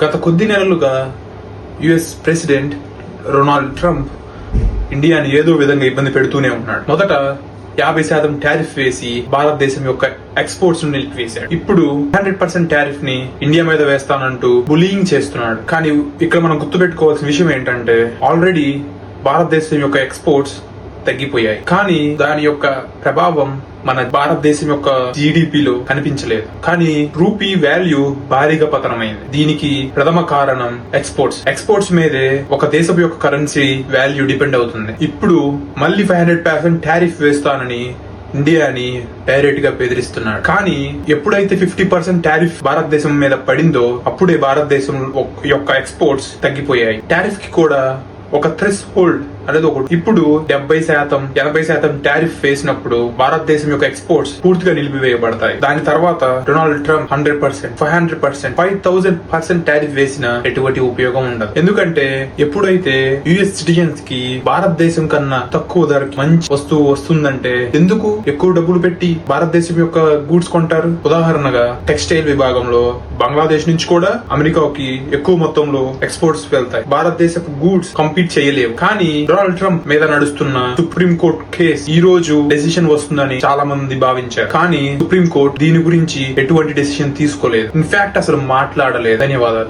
గత కొద్ది నెలలుగా యుఎస్ ప్రెసిడెంట్ డొనాల్డ్ ట్రంప్ ఇండియాని ఏదో విధంగా ఇబ్బంది పెడుతూనే ఉన్నాడు. మొదట 50% టారిఫ్ వేసి భారతదేశం యొక్క ఎక్స్పోర్ట్స్ ను నిలిపివేశాడు. ఇప్పుడు 100% టారిఫ్ ని ఇండియా మీద వేస్తానంటూ బులియింగ్ చేస్తున్నాడు. కానీ ఇక్కడ మనం గుర్తుపెట్టుకోవాల్సిన విషయం ఏంటంటే ఆల్రెడీ భారతదేశం యొక్క ఎక్స్పోర్ట్స్ తగ్గిపోయాయి. కానీ దాని యొక్క ప్రభావం మన భారతదేశం యొక్క జీడిపిలో కనిపించలేదు. కానీ రూపీ వాల్యూ భారీగా పతనమైంది. దీనికి ప్రథమ కారణం ఎక్స్పోర్ట్స్ మీదే ఒక దేశం యొక్క కరెన్సీ వాల్యూ డిపెండ్ అవుతుంది. ఇప్పుడు మళ్ళీ 500% టారిఫ్ వేస్తానని ఇండియాని డైరెక్ట్ గా బెదిరిస్తున్నాడు. కానీ ఎప్పుడైతే 50% టారిఫ్ భారతదేశం మీద పడిందో అప్పుడే భారతదేశం యొక్క ఎక్స్పోర్ట్స్ తగ్గిపోయాయి. టారిఫ్ కి కూడా ఒక థ్రెష్ హోల్డ్ అనేది ఒకటి. ఇప్పుడు 70%, 80% టారిఫ్ వేసినప్పుడు భారతదేశం యొక్క ఎక్స్పోర్ట్స్ పూర్తిగా నిలిపివేయబడతాయి. దాని తర్వాత డొనాల్డ్ ట్రంప్ 100%, 500%, 5000% టారిఫ్ వేసిన ఎటువంటి ఉపయోగం ఉండదు. ఎందుకంటే ఎప్పుడైతే యుఎస్ సిటిజన్స్ కి భారతదేశం కన్నా తక్కువ ధరకి మంచి వస్తువు వస్తుందంటే ఎందుకు ఎక్కువ డబ్బులు పెట్టి భారతదేశం యొక్క గూడ్స్ కొంటారు? ఉదాహరణగా టెక్స్టైల్ విభాగంలో బంగ్లాదేశ్ నుంచి కూడా అమెరికాకి ఎక్కువ మొత్తంలో ఎక్స్పోర్ట్స్ వెళ్తాయి. భారతదేశపు గూడ్స్ కంపీట్ చేయలేవు. కానీ డొనాల్డ్ ట్రంప్ మీద నడుస్తున్న సుప్రీం కోర్టు కేసు ఈ రోజు డెసిషన్ వస్తుందని చాలా మంది భావించారు. కానీ సుప్రీం కోర్టు దీని గురించి ఎటువంటి డెసిషన్ తీసుకోలేదు. ఇన్ఫాక్ట్ అసలు మాట్లాడలేదు. ధన్యవాదాలు.